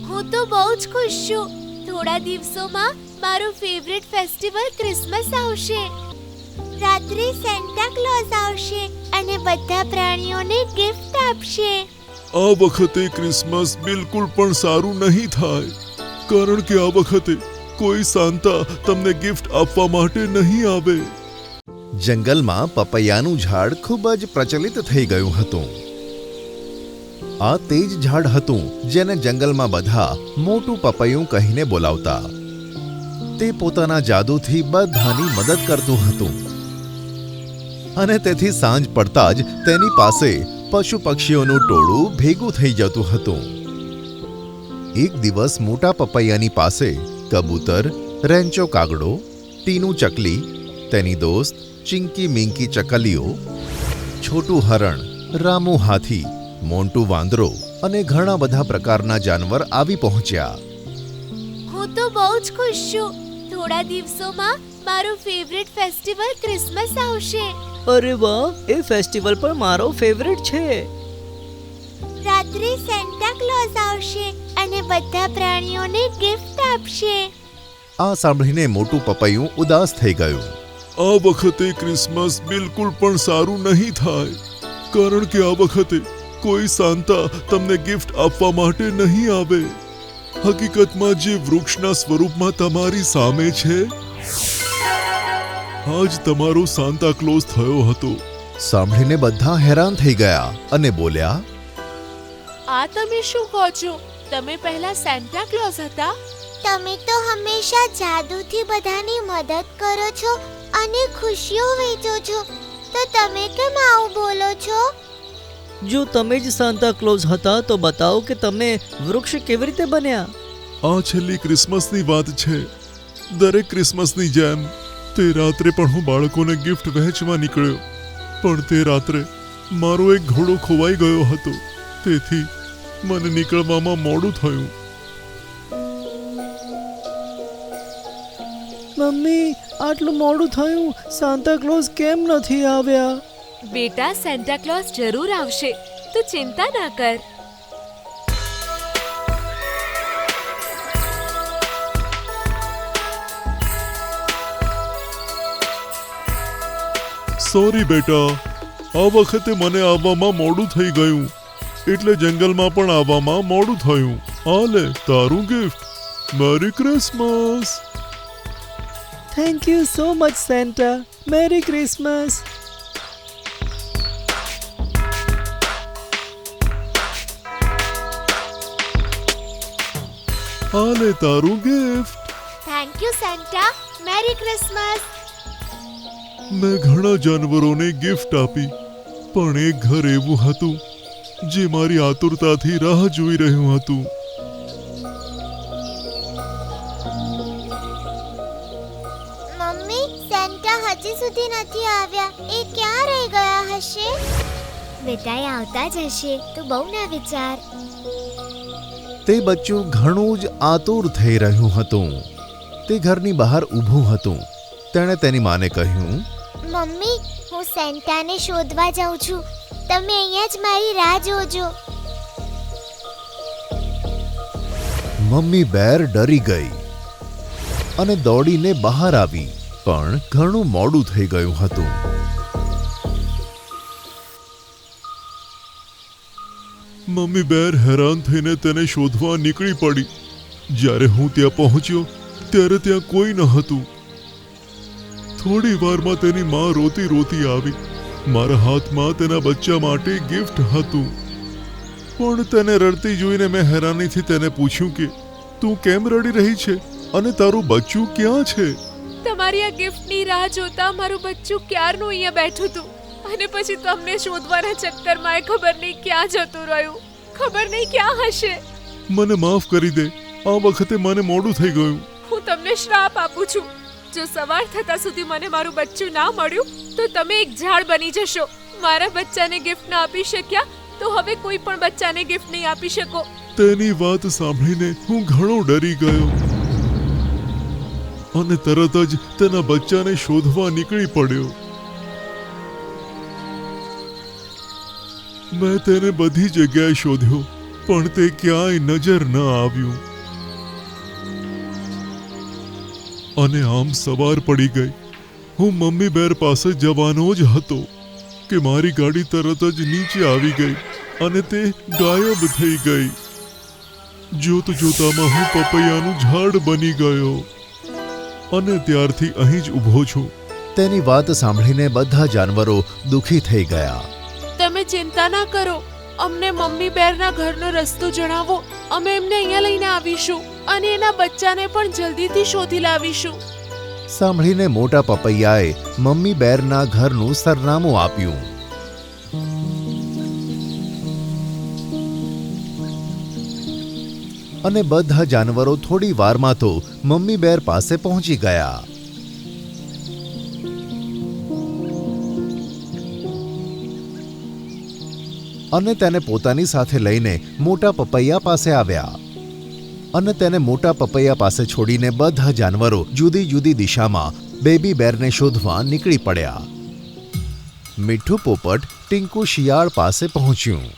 હું તો બહુ જ ખુશ છું. થોડા દિવસોમાં મારો ફેવરિટ ફેસ્ટિવલ ક્રિસમસ આવશે. રાત્રે સેન્ટા ક્લોઝ આવશે અને બધા પ્રાણીઓને ગિફ્ટ આપશે. આ વખતે ક્રિસમસ બિલકુલ પણ સારું નહીં થાય, કારણ કે આ વખતે કોઈ સાન્તા તમને ગિફ્ટ આપવા માટે નહીં આવે. જંગલમાં પપૈયાનું ઝાડ ખૂબ જ પ્રચલિત થઈ ગયું હતું. આ તે જ ઝાડ હતું જેને જંગલમાં બધા મોટું પપૈયું કહીને બોલાવતા. તે પોતાના જાદુથી બધાની મદદ કરતું હતું અને તેથી સાંજ પડતા જ તેની પાસે પશુ પક્ષીઓનું ટોળું ભેગું થઈ જતું હતું. એક દિવસ મોટા પપૈયાની પાસે કબૂતર, રેન્ચો કાગડો, ટીનું ચકલી, તેની દોસ્ત ચિંકી મિંકી ચકલીઓ, છોટું હરણ, રામુ હાથી, મોન્ટુ વાંદરો અને ઘણા બધા પ્રકારના જાનવર આવી પહોંચ્યા. હું તો બહુ જ ખુશ છું. થોડા દિવસોમાં મારો ફેવરિટ ફેસ્ટિવલ ક્રિસમસ આવશે. અરે વાહ, એ ફેસ્ટિવલ પણ મારો ફેવરિટ છે. રાત્રે સેન્ટા ક્લોઝ આવશે અને બધા પ્રાણીઓને ગિફ્ટ આપશે. આ સાંભળીને મોટું પપૈયું ઉદાસ થઈ ગયું. આ વખતે ક્રિસમસ બિલકુલ પણ સારું નહીં થાય, કારણ કે આ વખતે કોઈ સાન્તા તમને ગિફ્ટ આપવા માટે નહીં આવે. હકીકતમાં જે વૃક્ષના સ્વરૂપમાં તમારી સામે છે, આજ તમારો સાન્તા ક્લોઝ થયો હતો. સાંભળીને બધા હેરાન થઈ ગયા અને બોલ્યા, આ તમે શું કહો છો? તમે પહેલા સેન્ટા ક્લોઝ હતા. તમે તો હંમેશા જાદુથી બધાની મદદ કરો છો અને ખુશીઓ વહેંચો છો, તો તમે કેમ આવું બોલો છો? જો તમે જ સાન્તા ક્લોઝ હતા તો બતાવો કે તમે વૃક્ષ કેવી રીતે બન્યા. આ છેલ્લી ક્રિસમસની વાત છે. દરેક ક્રિસમસની જેમ તે રાત્રે પણ હું બાળકોને ગિફ્ટ વહેંચવા નીકળ્યો, પણ તે રાત્રે મારો એક ઘોડો ખોવાઈ ગયો હતો, તેથી મને નીકળવામાં મોડું થયું. મમ્મી, આટલું મોડું થયું, સાન્તા ક્લોઝ કેમ નથી આવ્યા? બેટા, સેન્ટા ક્લોઝ જરૂર આવશે, તું ચિંતા ના કર. સોરી બેટા, આ વખતે મને આવવામાં મોડું થઈ ગયું, એટલે જંગલમાં પણ આવવામાં મોડું થયું. આ લે તારું gift. Merry Christmas. Thank you so much Santa. Merry Christmas. આ લે તારું gift. Thank you Santa. Merry Christmas. મેં ઘણા જાનવરોને ગિફ્ટ આપી, પણ એક ઘર એવું હતું જે મારી આતુરતાથી રાહ જોઈ રહ્યું હતું. મમ્મી, સેન્ટા હજી સુધી નથી આવ્યા. એ ક્યાં રહી ગયા હશે? બેટા, એ આવતા જ હશે, તું બહુ ના વિચાર. તે બચ્ચું ઘણું જ આતુર થઈ રહ્યું હતું. તે ઘરની બહાર ઊભું હતું. તેણે તેની માને કહ્યું, મમ્મી, હું સેન્ટાને શોધવા જાઉં છું. તમે અહીંયા જ મારી રાહ જોજો. મમ્મી બેર ડરી ગઈ અને દોડીને બહાર આવી, પણ ઘણું મોડું થઈ ગયું હતું. મમ્મી બેર હેરાન થઈને તેને શોધવા નીકળી પડી. જ્યારે હું ત્યાં પહોંચ્યો ત્યારે ત્યાં કોઈ ન હતું. થોડી વારમાં તેની માં રોતી રોતી આવી. મારા હાથમાં તેના બચ્ચા માટે ગિફ્ટ હતું, પણ તેને રડતી જોઈને મેં હેરાનીથી તેને પૂછ્યું કે તું કેમ રડી રહી છે અને તારું બચ્ચું ક્યાં છે? તમારી આ ગિફ્ટની રાહ જોતા મારું બચ્ચું ક્યારનું અહીંયા બેઠું હતું, અને પછી તમને શોધવાના ચક્કરમાં એ ખબર નહીં ક્યાં જતું રહ્યું. ખબર નહીં ક્યાં હશે. મને માફ કરી દે, આ વખતે મને મોડું થઈ ગયું. હું તમને શ્રાપ આપું છું. જો સવાર થતા સુધી મને મારું બચ્ચું ના મળ્યું તો તમે એક ઝાડ બની જશો. મારા બચ્ચાને ગિફ્ટ ના આપી શક્યા તો હવે કોઈ પણ બચ્ચાને ગિફ્ટ નહીં આપી શકો. તેની વાત સાંભળીને હું ઘણો ડરી ગયો અને તરત જ તેના બચ્ચાને શોધવા નીકળી પડ્યો. મેં તેને બધી જગ્યાએ શોધ્યો, પણ તે ક્યાંય નજર ન આવ્યું. અને આમ સવાર પડી ગઈ. હું મમ્મી બેર પાસે જવાનો જ હતો કે મારી ગાડી તરત જ નીચે આવી ગઈ અને તે ગાયબ થઈ ગઈ. જોત જોતામાં હું પપૈયાનું ઝાડ બની ગયો અને ત્યારથી અહીં જ ઊભો છું. તેની વાત સાંભળીને બધા જાનવરો દુખી થઈ ગયા. તમે ચિંતા ના કરો, અમને મમ્મી બેરના ઘરનો રસ્તો જણાવો. અમે એમને અહીંયા લઈને આવીશું અને એના બચ્ચાને પણ જલ્દીથી શોધી લાવીશું. સાંભળીને મોટા પપૈયાએ મમ્મી બેરના ઘરનું સરનામું આપ્યું. અને બધા જાનવરો થોડી વારમાં તો મમ્મી બેર પાસે પહોંચી ગયા. અને તેને પોતાની સાથે લઈને મોટા પપૈયા પાસે આવ્યા. અને તેને મોટા પપૈયા પાસે છોડીને બધા જાનવરો જુદી જુદી દિશામાં બેબી બેરને શોધવા નીકળી પડ્યા. મીઠું પોપટ ટીંકુ શિયાળ પાસે પહોંચ્યું.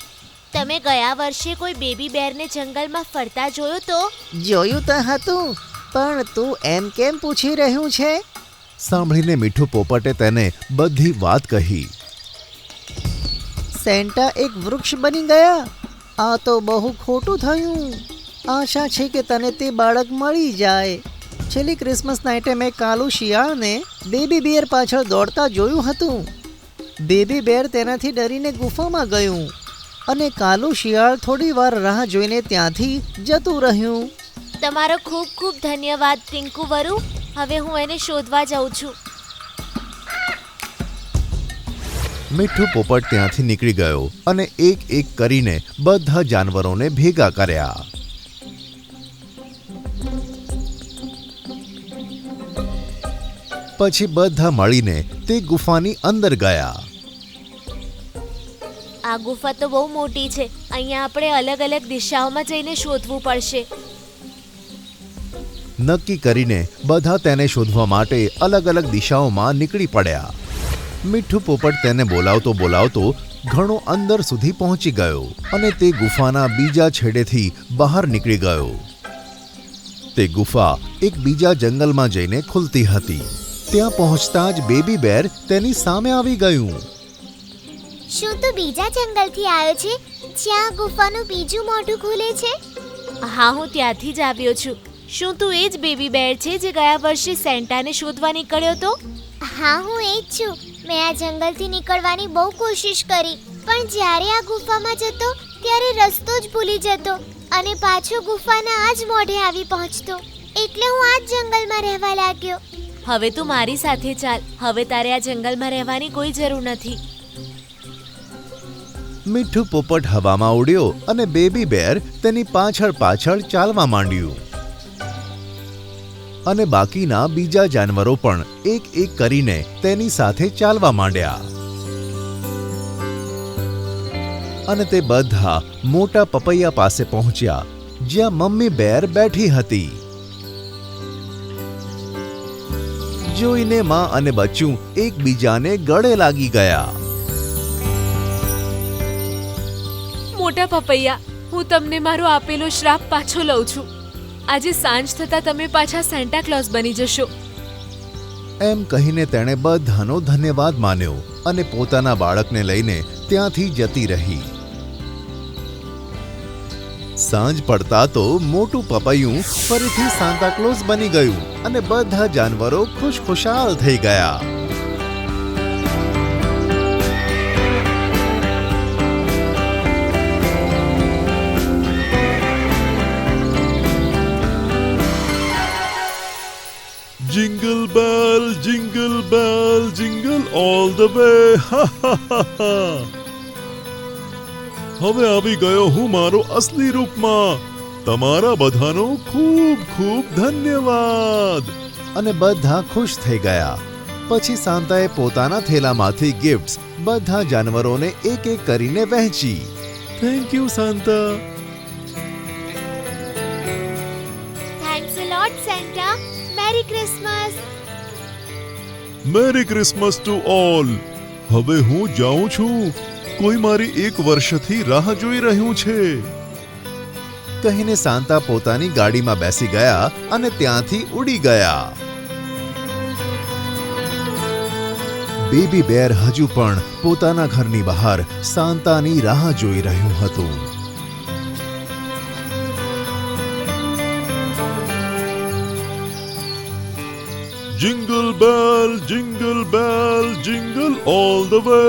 તમે ગયા વર્ષે કોઈ બેબી બેરને જંગલમાં ફરતા જોયો તો? જોયું તો હતું, પણ તું એમ કેમ પૂછી રહ્યું છે? સાંભળીને મીઠું પોપટે તેને બધી વાત કહી. સેન્ટા એક વૃક્ષ બની ગયા. આ તો બહુ ખોટું થયું. આશા છે કે તને તે બાળક મળી જાય. છેલ્લી ક્રિસમસ નાઇટે મેં કાલુ શિયાળને બેબી બેર પાછળ દોડતા જોયું હતું. બેબી બેર તેનાથી ડરીને ગુફામાં ગયું અને કાલુ શિયાળ થોડી વાર રાહ જોઈને ત્યાંથી જતું રહ્યું. તમારો ખૂબ ખૂબ ધન્યવાદ ટીંકુ વરુ. હવે હું એને શોધવા જાઉં છું. મીઠું પોપટ ત્યાંથી નીકળી ગયો અને એક એક કરીને બધા જાનવરોને ભેગા કર્યા. પછી બધા મળીને તે ગુફાની અંદર ગયા. આ ગુફા તો બહુ મોટી છે. અહીંયા આપણે અલગ અલગ દિશાઓમાં જઈને શોધવું પડશે. નક્કી કરીને બધા તેને શોધવા માટે અલગ અલગ દિશાઓમાં નીકળી પડ્યા. મીઠું પોપટ તેને બોલાવતો બોલાવતો ઘણો અંદર સુધી પહોંચી ગયો અને તે ગુફાના બીજા છેડેથી બહાર નીકળી ગયો. તે ગુફા એક બીજા જંગલમાં જઈને ખુલતી હતી. ત્યાં પહોંચતા જ બેબી બેર તેની સામે આવી ગયું. શું તું બીજા જંગલથી આવ્યો છે જ્યાં ગુફાનું બીજું મોઢું ખુલે છે? હા, હું ત્યાંથી જ આવ્યો છું. શું તું એ જ બેબી બેર છે જે ગયા વર્ષે સેન્ટાને શોધવા નીકળ્યો હતો? હા, હું એ જ છું. મેં આ જંગલથી નીકળવાની બહુ કોશિશ કરી, પણ જ્યારે આ ગુફામાં જતો ત્યારે રસ્તો જ ભૂલી જતો અને પાછો ગુફાના આ જ મોઢે આવી પહોંચતો. એટલે હું આ જ જંગલમાં રહેવા લાગ્યો. હવે તું મારી સાથે ચાલ. હવે તારે આ જંગલમાં રહેવાની કોઈ જરૂર નથી. મીઠું પોપટ હવામાં ઉડ્યો અને બેબી બેર તેની પાછળ પાછળ ચાલવા માંડ્યું. અને બાકીના બીજા જાનવરો પણ એક એક કરીને તેની સાથે ચાલવા માંડ્યા. અને તે બધા મોટા પપૈયા પાસે પહોંચ્યા જ્યાં મમ્મી બેર બેઠી હતી. જોઈને માં અને બચ્ચું એકબીજાને ગળે લાગી ગયા. મોટા પપૈયા, હું તમને મારો આપેલો શ્રાપ પાછો લઉં છું. આજે સાંજ થતાં તમે પાછા સેન્ટા ક્લોઝ બની જશો. એમ કહીને તેણે બધાનો ધન્યવાદ માન્યો અને પોતાના બાળકને લઈને ત્યાંથી જતી રહી. સાંજ પડતા તો મોટું પપૈયું ફરીથી સાન્તા ક્લોઝ બની ગયું અને બધા જાનવરો ખુશખુશાલ થઈ ગયા. Jingle bell, jingle all the way. Ha ha ha ha. હવે આવી ગયો હું મારો અસલી રૂપમાં. તમારા બધાનો ખૂબ ખૂબ ધન્યવાદ. અને બધા ખુશ થઈ ગયા. પછી સાન્તાએ પોતાના થેલામાંથી ગિફ્ટ્સ બધા જાનવરોને એક એક કરીને વહેંચી. Thank you Santa. Thanks a lot Santa. Merry Christmas. Merry Christmas to all. હવે હું જાઉં છું. કોઈ મારી એક વર્ષથી રાહ જોઈ રહ્યું છે. કહીને સાંતા પોતાની ગાડીમાં બેસી ગયા અને ત્યાંથી ઉડી ગયા. બેબી બેર હજુ પણ પોતાના ઘરની બહાર સાંતાની રાહ જોઈ રહ્યું હતું. Jingle bell jingle all the way.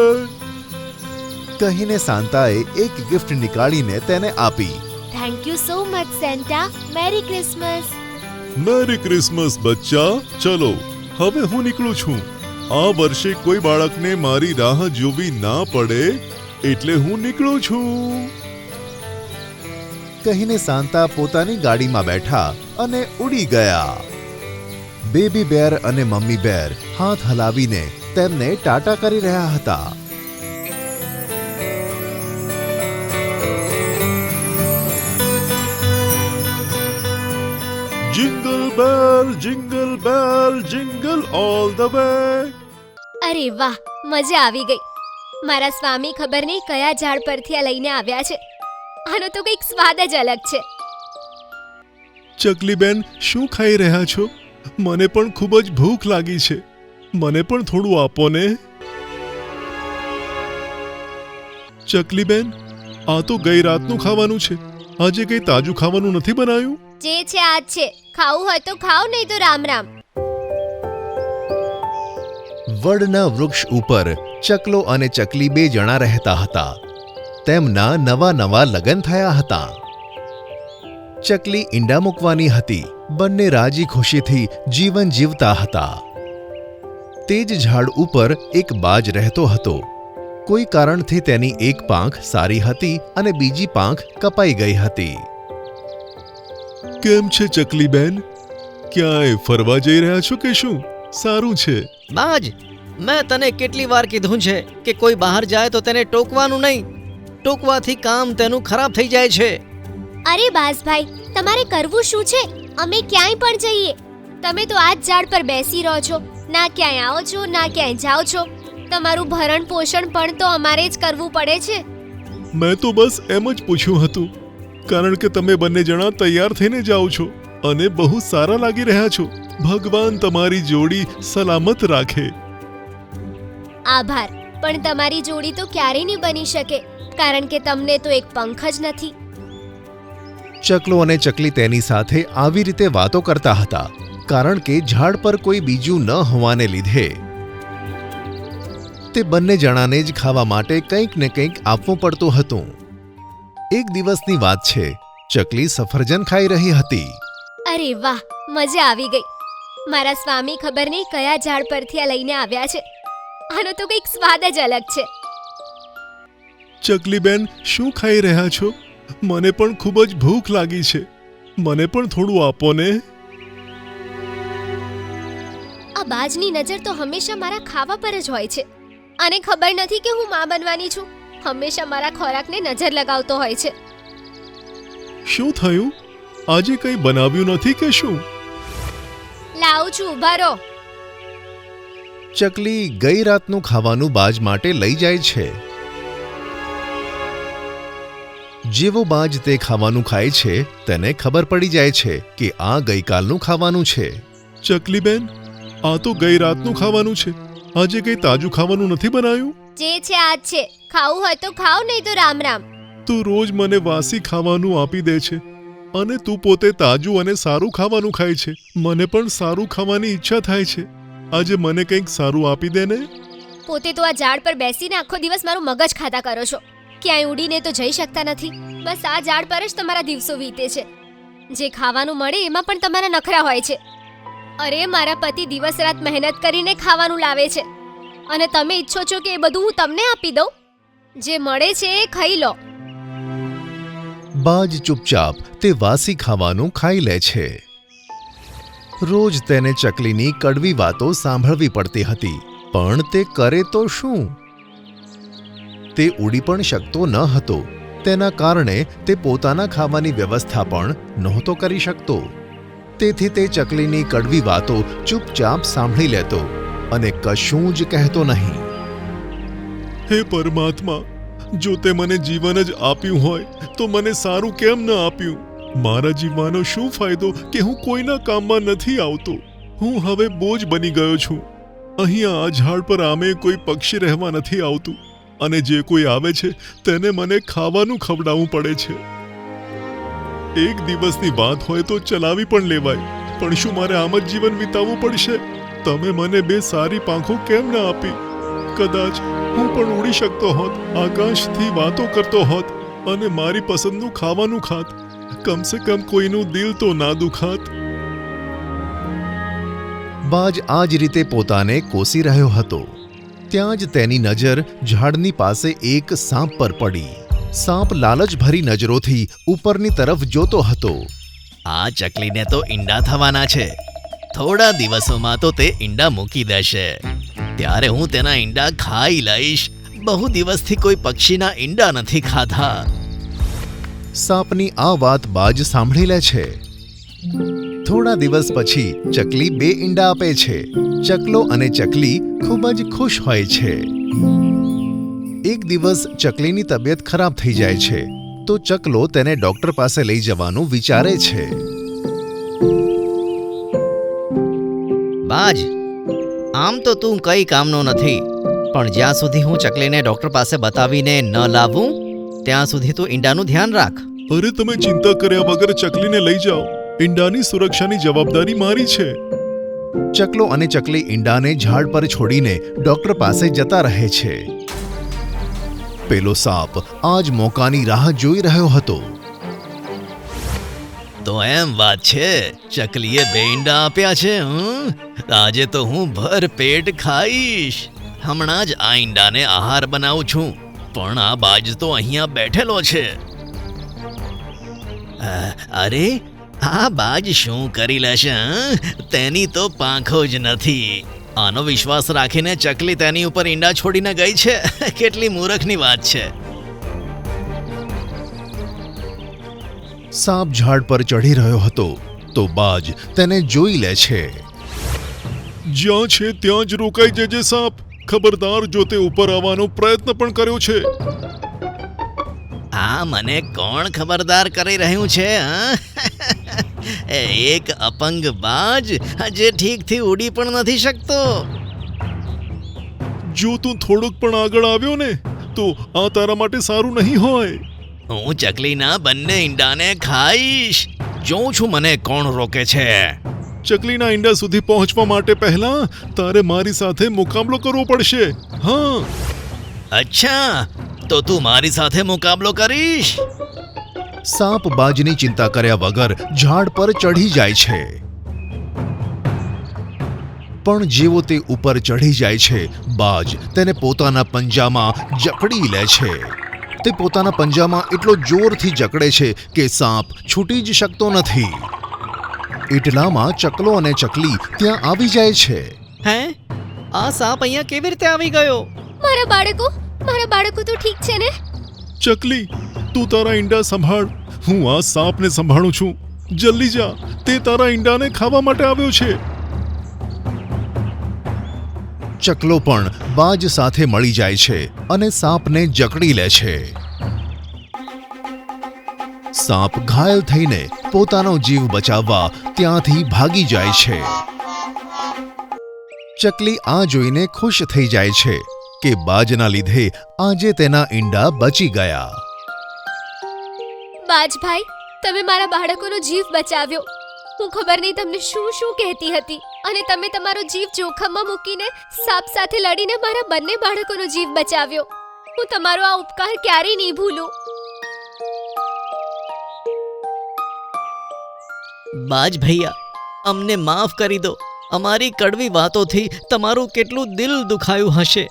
કહીને સાંતાએ એક ગિફ્ટ નીકાળીને તેને આપી. Thank you so much Santa. Merry Christmas. Merry Christmas બચ્ચા. ચલો હવે હું નીકળું છું. આ વર્ષે કોઈ બાળકને મારી રાહ જોવી ના પડે એટલે હું નીકળું છું. કહીને સાંતા પોતાની ગાડીમાં બેઠા અને ઉડી ગયા. બેબી બેર અને મમ્મી બેર હાથ હલાવીને તેમને ટાટા કરી રહ્યા હતા. Jingle bell jingle all the way. અરે વાહ, મજા આવી ગઈ. મારા સ્વામી ખબર નહીં કયા ઝાડ પરથી આ લઈને આવ્યા છે. આનો તો કંઈક સ્વાદ જ અલગ છે. ચકલીબેન, શું ખાઈ રહ્યા છો? મને પણ ખૂબ જ ભૂખ લાગી છે. મને પણ થોડું આપો ને. ચકલીબેન, આ તો ગઈ રાતનું ખાવાનું છે. આજે કંઈ તાજું ખાવાનું નથી બનાવ્યું? જે છે આજ છે. ખાવું હોય તો ખાઓ, નહીં તો રામ રામ. વડના વૃક્ષ ઉપર ચકલો અને ચકલી બે જણા રહેતા હતા. તેમના નવા લગ્ન થયા હતા. ચકલી ઈંડા મૂકવાની હતી. બંને રાજી ખુશીથી જીવન જીવતા હતા. તે જ ઝાડ ઉપર એક બાજ રહેતો હતો. કોઈ કારણથી તેની એક પાંખ સારી હતી અને બીજી પાંખ કપાઈ ગઈ હતી. કેમ છે ચકલીબેન? ક્યાંય ફરવા જઈ રહ્યા છો કે શું? સારું છે. બાજ, મેં તને કેટલી વાર કીધું છે કે કોઈ બહાર જાય તો તેને ટોકવાનું નહીં. ટોકવાથી કામ તેનું ખરાબ થઈ જાય છે. અરે બાસભાઈ, તમારે કરવું શું છે? અમે ક્યાંય પણ જઈએ. તમે તો આ જ ઝાડ પર બેસી રહો છો. ના ક્યાંય આવો છો, ના ક્યાંય જાઓ છો. તમારું ભરણ પોષણ પણ તો અમારે જ કરવું પડે છે. મેં તો બસ એમ જ પૂછ્યું હતું, કારણ કે તમે બંને જણા તૈયાર થઈને જાઓ છો અને બહુ સારા લાગી રહ્યા છો. ભગવાન તમારી જોડી સલામત રાખે. આભાર, પણ તમારી જોડી તો ક્યારેય નહીં બની શકે, કારણ કે તમને તો એક પંખ જ નથી. ચકલો અને ચકલી તેની સાથે આવી રીતે વાતો કરતા હતા, કારણ કે ઝાડ પર કોઈ બીજું ન હોવાને લીધે તે બંને જણાને જ ખાવા માટે કંઈક ને કંઈક આપવું પડતું હતું. એક દિવસની વાત છે. ચકલી સફરજન ખાઈ રહી હતી. અરે વાહ, મજા આવી ગઈ. મારા સ્વામી ખબર નહીં કયા ઝાડ પરથી આ લઈને આવ્યા છે. આનો તો કંઈક સ્વાદ જ અલગ છે. ચકલીબેન, શું ખાઈ રહ્યા છો? મને પણ ખૂબ જ ભૂખ લાગી છે. મને પણ થોડું આપો ને. આ બાજની નજર તો હંમેશા મારા ખાવા પર જ હોય છે. આને ખબર નથી કે હું માં બનવાની છું. હંમેશા મારા ખોરાકને નજર લગાવતો હોય છે. શું થયું? આજે કંઈ બનાવ્યું નથી કે શું? લાવું છું, ઊભા રહો. ચકલી ગઈ રાતનું ખાવાનું બાજ માટે લઈ જાય છે. જેવો બાજ તે ખાવાનું ખાય છે તેને ખબર પડી જાય છે કે આ ગઈકાલનું ખાવાનું છે. ચકલીબેન, આ તો ગઈ રાતનું ખાવાનું છે. આજે કંઈ તાજું ખાવાનું નથી બનાવ્યું? જે છે આજ છે. ખાવું હોય તો ખાઓ, નહીં તો રામ રામ. તું રોજ મને વાસી ખાવાનું આપી દે છે અને તું પોતે તાજું અને સારું ખાવાનું ખાય છે. મને પણ સારું ખાવાની ઈચ્છા થાય છે. આજે મને કંઈક સારું આપી દે ને. પોતે તો આ ઝાડ પર બેસીને આખો દિવસ મારું મગજ ખાતા કરો છો. ક્યાંય ઉડીને તો જઈ શકતા નથી. બસ આ ઝાડ પર જ તમારા દિવસો વીતે છે. જે ખાવાનું મળે એમાં પણ તમારા નખરા હોય છે. અરે, મારા પતિ દિવસ રાત મહેનત કરીને ખાવાનું લાવે છે અને તમે ઈચ્છો છો કે એ બધું હું તમને આપી દઉં? જે મળે છે એ ખાઈ લો. બાજ ચૂપચાપ તે વાસી ખાવાનું ખાઈ લે છે. રોજ તેને ચકલીની કડવી વાતો સાંભળવી પડતી હતી, પણ તે કરે તો શું? તે ઉડી પણ શકતો ન હતો. તેના કારણે તે પોતાના ખાવાની વ્યવસ્થા પણ નહોતો કરી શકતો. તેથી તે ચકલીની કડવી વાતો ચૂપચાપ સાંભળી લેતો અને કશું જ કહેતો નહીં. હે પરમાત્મા, જો તે મને જીવન જ આપ્યું હોય તો મને સારું કેમ ન આપ્યું? મારા જીવવાનો શું ફાયદો કે હું કોઈના કામમાં નથી આવતો? હું હવે બોજ બની ગયો છું. અહીંયા આ ઝાડ પર આમે કોઈ પક્ષી રહેવા નથી આવતું, અને જે કોઈ આવે છે તેને મને ખાવાનું ખવડાવવું પડે છે. એક દિવસની વાત હોય તો ચલાવી પણ લેવાય, પણ શું મારે આમ જ જીવન વિતાવવું પડશે? તમે મને બે સારી પાંખો કેમ ના આપી? કદાચ હું પણ ઉડી શકતો હોત, આકાશથી વાતો કરતો હોત અને મારી પસંદનું ખાવાનું ખાત. કમસે કમ કોઈનું દિલ તો ના દુખાત. બાજ આ જ રીતે પોતાને કોસી રહ્યો હતો. ત્યાં જ તેની નજર ઝાડની પાસે એક સાપ પર પડી. સાપ લાલચભરી નજરોથી ઉપરની તરફ જોતો હતો. આ ચકલીને તો ઈંડા થવાના છે. થોડા દિવસોમાં તો તે ઈંડા મૂકી દેશે. ત્યારે હું તેના ઈંડા ખાઈ લઈશ. બહુ દિવસથી કોઈ પક્ષીના ઈંડા નથી ખાધા. સાપની આ વાત બાજ સાંભળી લે છે. થોડા દિવસ પછી ચકલી બે ઈંડા આપે છે. ચકલો અને ચકલી ખૂબ જ ખુશ હોય છે. એક દિવસ ચકલીની તબિયત ખરાબ થઈ જાય છે, તો ચકલો તેને ડોક્ટર પાસે લઈ જવાનું વિચારે છે. બાજ, આમ તો તું કઈ કામનો નથી, પણ જ્યાં સુધી હું ચકલીને ડોક્ટર પાસે બતાવીને ન લાવું ત્યાં સુધી તું ઈંડાનું ધ્યાન રાખ. અરે તમે ચિંતા કર્યા વગર ચકલીને લઈ જાઓ. ઈંડાની સુરક્ષાની જવાબદારી મારી છે. ચકલો અને ચકલી ઈંડાને ઝાડ પર છોડીને ડોક્ટર પાસે જતા રહે છે. પેલો સાપ આ જ મોકાની રાહ જોઈ રહ્યો હતો. તો એમ વાત છે, ચકલીએ બે ઈંડા આપ્યા છે. આજે તો હું ભર પેટ ખાઈશ. હમણાં જ આ ઈંડાને આહાર બનાવું છું, પણ આ બાજ તો અહીંયા બેઠેલો છે. અરે, આ બાજ શું કરી લેશે? તેની તો પાંખો જ નથી. આનો વિશ્વાસ રાખીને ચકલી તેની ઉપર ઈંડા છોડીને ગઈ છે. કેટલી મૂર્ખની વાત છે. સાપ ઝાડ પર ચઢી રહ્યો હતો, તો બાજ તેને જોઈ લે છે. જ્યાં છે ત્યાં જ રોકાઈ જજે સાપ. ખબરદાર, જો તે ઉપર આવવાનો પ્રયત્ન પણ કર્યો છે. આ મને કોણ ખબરદાર કરી રહ્યું છે? એક અપંગ બાજ જે ઠીકથી ઉડી પણ નથી શકતો. જો તું થોડુંક પણ આગળ આવ્યો ને તો આ તારા માટે સારું નહીં હોય. હું ચકલીના બંને ઈંડાને ખાઈશ. જોઉં છું મને કોણ રોકે છે. ચકલીના ઈંડા સુધી પહોંચવા માટે પહેલા તારે મારી સાથે મુકાબલો કરવો પડશે. હા. અચ્છા, તો તું મારી સાથે મુકાબલો કરીશ? સાપ બાજની ચિંતા કર્યા વગર ઝાડ પર ચઢી જાય છે. પણ જેવો તે ઉપર ચઢી જાય છે, બાજ તેને પોતાના પંજામાં જકડી લે છે. તે પોતાના પંજામાં એટલો જોરથી જકડે છે કે સાપ છૂટી જ શકતો નથી. એટલામાં ચકલો અને ચકલી ત્યાં આવી જાય છે. હે, આ સાપ અહીંયા કેવી રીતે આવી ગયો? મારા બાળકો તો ઠીક છે ને? ચકલી, તું તારા ઈંડા સંભાળ. હું આ સાપને સંભાળું છું. જલ્દી જા, તે તારા ઈંડાને ખાવા માટે આવ્યો છે. ચકલો પણ બાજ સાથે મળી જાય છે અને સાપને જકડી લે છે. સાપ ઘાયલ થઈને પોતાનો જીવ બચાવવા ત્યાંથી ભાગી જાય છે. ચકલી આ જોઈને ખુશ થઈ જાય છે કે બાજના લીધે આજે તેના ઈંડા બચી ગયા. બાજભાઈ, તમે મારા બાળકોનો જીવ બચાવ્યો. હું ખબર નહીં તમને શું શું કહેતી હતી, અને તમે તમારો જીવ જોખમમાં મૂકીને સાપ સાથે લડીને મારા બંને બાળકોનો જીવ બચાવ્યો. હું તમારો આ ઉપકાર ક્યારેય નહીં ભૂલું. બાજ ભૈયા, અમને માફ કરી દો. અમારી કડવી વાતોથી તમારું કેટલું દિલ દુખાયું હશે.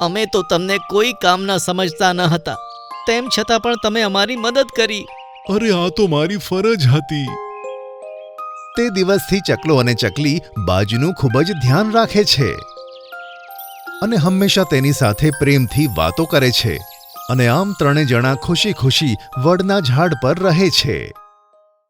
અમે તો તમને કોઈ કામના સમજતા ન હતા, તેમ છતાં પણ તમે અમારી મદદ કરી. અરે, આ તો મારી ફરજ હતી. તે દિવસથી ચકલો અને ચકલી બાજનું ખૂબ જ ધ્યાન રાખે છે અને હંમેશા તેની સાથે પ્રેમથી વાતો કરે છે. અને આમ ત્રણે જણા ખુશી ખુશી વડના ઝાડ પર રહે છે.